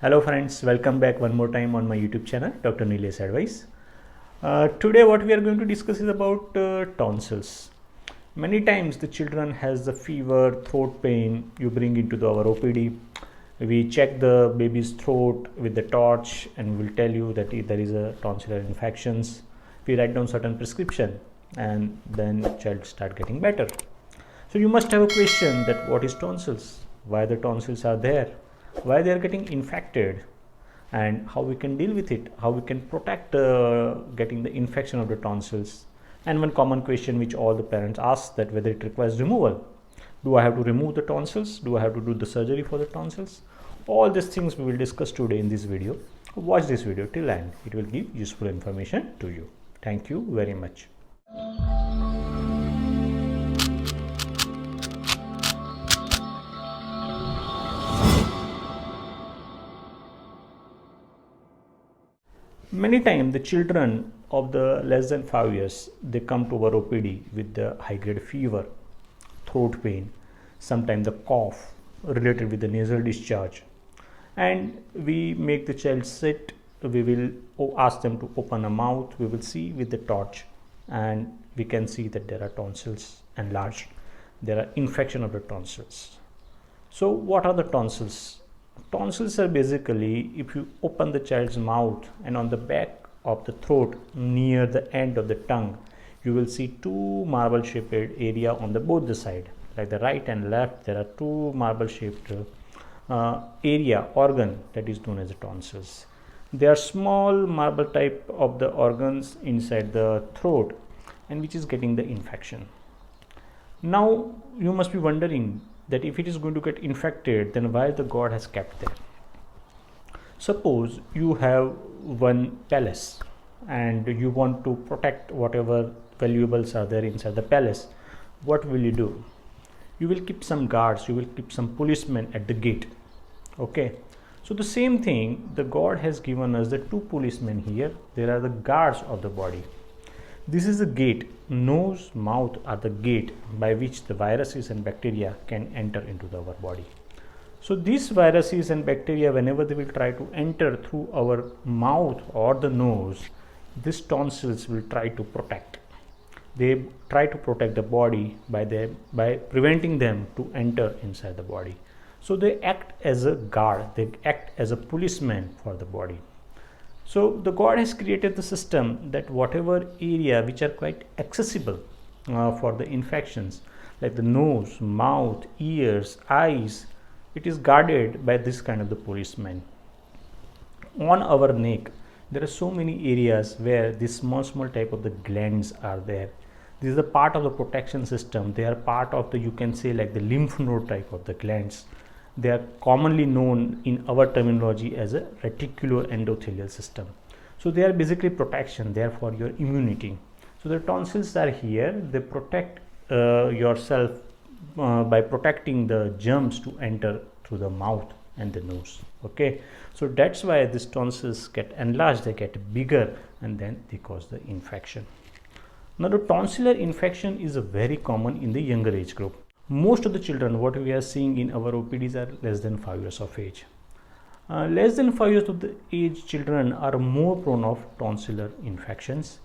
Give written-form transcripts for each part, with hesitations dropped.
Hello friends, welcome back one more time on my YouTube channel, Dr. Nilesh Advice. Today what we are going to discuss is about tonsils. Many times the children has the fever, throat pain, you bring into our OPD. We check the baby's throat with the torch and we'll tell you that there is a tonsillar infections. We write down certain prescription and then child start getting better. So you must have a question that what is tonsils? Why the tonsils are there? Why they are getting infected? And how we can deal with it? How we can protect getting the infection of the tonsils? And one common question which all the parents ask that whether it requires removal. Do I have to remove the tonsils? Do I have to do the surgery for the tonsils? All these things we will discuss today in this video. Watch this video till end. It will give useful information to you. Thank you very much. Many times the children of the less than 5 years, they come to our OPD with the high grade fever, throat pain, sometimes the cough related with the nasal discharge, and we make the child sit. We will ask them to open a mouth. We will see with the torch and we can see that there are tonsils enlarged. There are infection of the tonsils. So what are the tonsils? Tonsils are basically, if you open the child's mouth and on the back of the throat near the end of the tongue, you will see two marble shaped area on the both the side, like the right and left. There are two marble shaped area organ that is known as the tonsils. They are small marble type of the organs inside the throat and which is getting the infection. Now you must be wondering that if it is going to get infected, then why the God has kept there? Suppose you have one palace and you want to protect whatever valuables are there inside the palace. What will you do? You will keep some guards, you will keep some policemen at the gate. Okay, so the same thing, the God has given us the two policemen here. There are the guards of the body. This is the gate. Nose, mouth are the gate by which the viruses and bacteria can enter into our body. So these viruses and bacteria, whenever they will try to enter through our mouth or the nose, these tonsils will try to protect. They try to protect the body by preventing them to enter inside the body. So they act as a guard, they act as a policeman for the body. So the God has created the system that whatever area which are quite accessible for the infections, like the nose, mouth, ears, eyes, it is guarded by this kind of the policeman. On our neck, there are so many areas where this small type of the glands are there. This is a part of the protection system. They are part of the, you can say, like the lymph node type of the glands. They are commonly known in our terminology as a reticuloendothelial system. So they are basically protection, they are for your immunity. So the tonsils are here, they protect yourself by protecting the germs to enter through the mouth and the nose. Okay, so that's why these tonsils get enlarged, they get bigger, and then they cause the infection. Now the tonsillar infection is very common in the younger age group. Most of the children what we are seeing in our OPDs are less than 5 years of age. Less than 5 years of the age children are more prone of tonsillar infections.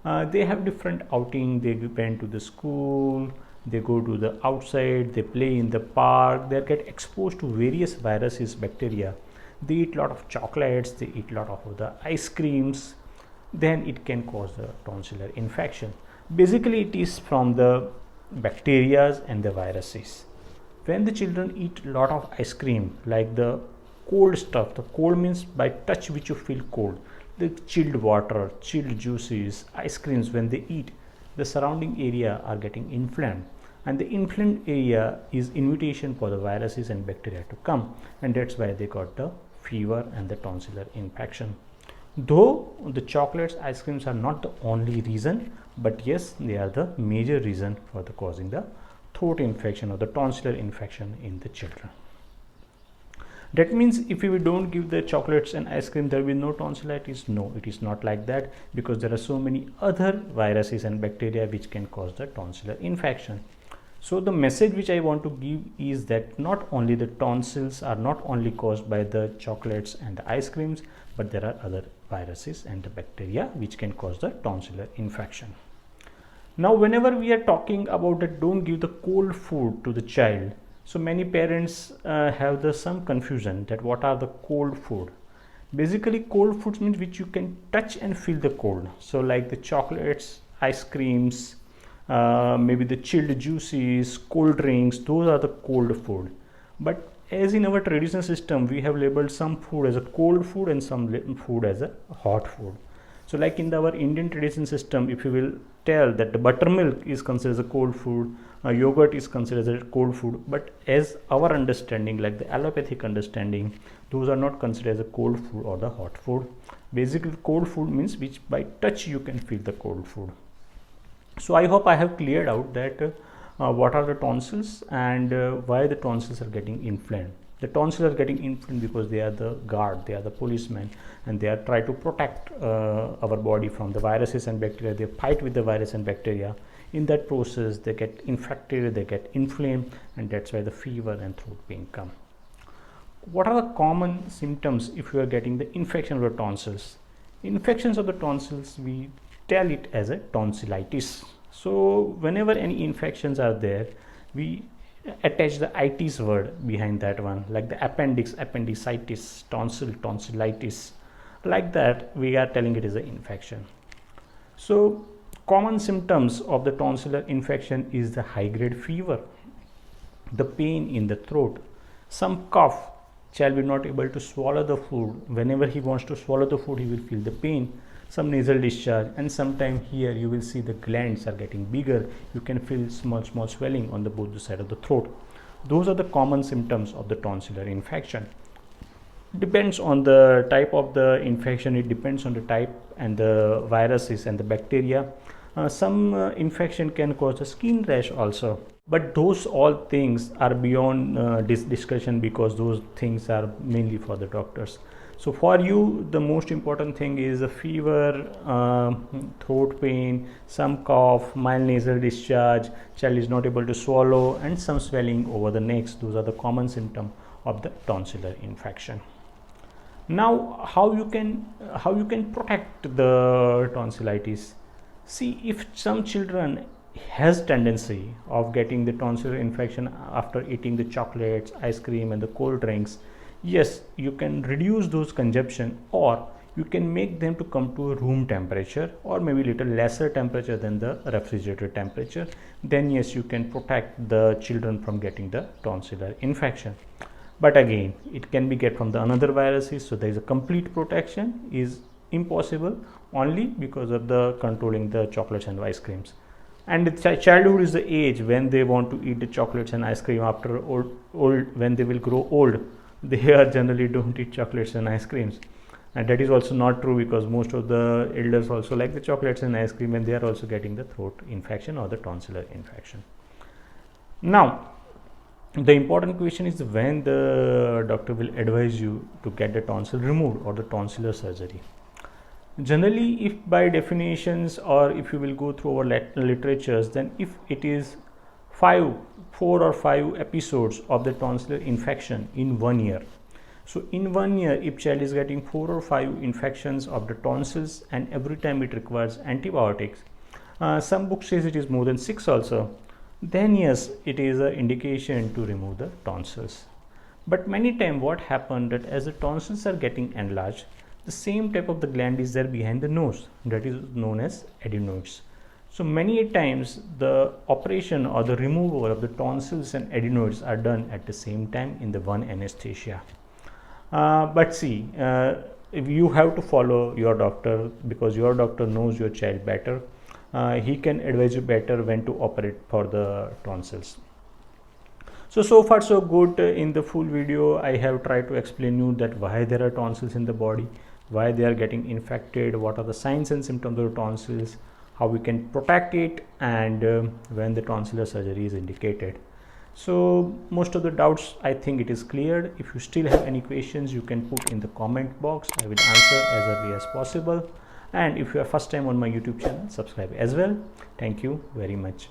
They have different outing, they went to the school, they go to the outside, they play in the park, they get exposed to various viruses, bacteria. They eat a lot of chocolates, they eat a lot of the ice creams, then it can cause the tonsillar infection. Basically it is from the bacteria and the viruses. When the children eat a lot of ice cream, like the cold stuff, the cold means by touch which you feel cold, the chilled water, chilled juices, ice creams, when they eat, the surrounding area are getting inflamed, and the inflamed area is invitation for the viruses and bacteria to come, and that's why they got the fever and the tonsillar infection. Though the chocolates, ice creams are not the only reason, but yes, they are the major reason for the causing the throat infection or the tonsillar infection in the children. That means if we don't give the chocolates and ice cream, there will be no tonsillitis. No, it is not like that, because there are so many other viruses and bacteria which can cause the tonsillar infection. So the message which I want to give is that not only the tonsils are not only caused by the chocolates and the ice creams, but there are other viruses and the bacteria which can cause the tonsillar infection. Now whenever we are talking about that, don't give the cold food to the child. So many parents have some confusion that what are the cold food. Basically cold foods means which you can touch and feel the cold. So like the chocolates, ice creams, maybe the chilled juices, cold drinks, those are the cold food. But as in our traditional system, we have labeled some food as a cold food and some food as a hot food. So like in our Indian tradition system, if you will tell that the buttermilk is considered as a cold food, yogurt is considered as a cold food, but as our understanding, like the allopathic understanding, those are not considered as a cold food or the hot food. Basically cold food means which by touch you can feel the cold food. So I hope I have cleared out that what are the tonsils and why the tonsils are getting inflamed. The tonsils are getting inflamed because they are the guard, they are the policemen, and they are trying to protect our body from the viruses and bacteria. They fight with the virus and bacteria. In that process, they get infected, they get inflamed, and that's why the fever and throat pain come. What are the common symptoms if you are getting the infection of the tonsils? Infections of the tonsils, we tell it as a tonsillitis. So whenever any infections are there, we attach the itis word behind that one, like the appendix, appendicitis, tonsil, tonsillitis, like that we are telling it is an infection. So common symptoms of the tonsillar infection is the high grade fever, the pain in the throat, some cough, child will not able to swallow the food. Whenever he wants to swallow the food, he will feel the pain, some nasal discharge, and sometime here you will see the glands are getting bigger. You can feel small swelling on the both the side of the throat. Those are the common symptoms of the tonsillar infection. Depends on the type of the infection, it depends on the type and the viruses and the bacteria. Some infection can cause a skin rash also, but those all things are beyond this discussion because those things are mainly for the doctors. So for you, the most important thing is a fever, throat pain, some cough, mild nasal discharge, child is not able to swallow, and some swelling over the necks. Those are the common symptoms of the tonsillar infection. Now, how you can protect the tonsillitis? See, if some children has tendency of getting the tonsillar infection after eating the chocolates, ice cream, and the cold drinks, yes, you can reduce those consumption, or you can make them to come to a room temperature or maybe little lesser temperature than the refrigerator temperature. Then yes, you can protect the children from getting the tonsillar infection. But again, it can be get from the another viruses, so there is a complete protection is impossible only because of the controlling the chocolates and ice creams. And the childhood is the age when they want to eat the chocolates and ice cream. After old when they will grow old, they are generally don't eat chocolates and ice creams, and that is also not true because most of the elders also like the chocolates and ice cream, and they are also getting the throat infection or the tonsillar infection. Now the important question is when the doctor will advise you to get the tonsil removed or the tonsillar surgery. Generally, if by definitions or if you will go through our literatures, then if it is 4 or 5 episodes of the tonsillar infection in 1 year. So in 1 year, if child is getting 4 or 5 infections of the tonsils and every time it requires antibiotics, some books says it is more than 6 also, then yes, it is an indication to remove the tonsils. But many times what happened that as the tonsils are getting enlarged, the same type of the gland is there behind the nose, that is known as adenoids. So many times the operation or the removal of the tonsils and adenoids are done at the same time in the one anesthesia. But see, if you have to follow your doctor because your doctor knows your child better. He can advise you better when to operate for the tonsils. So far so good. In the full video I have tried to explain you that why there are tonsils in the body, why they are getting infected, what are the signs and symptoms of the tonsils, how we can protect it, and when the tonsillar surgery is indicated. So most of the doubts I think it is cleared. If you still have any questions, you can put in the comment box. I will answer as early as possible. And if you are first time on my YouTube channel, subscribe as well. Thank you very much.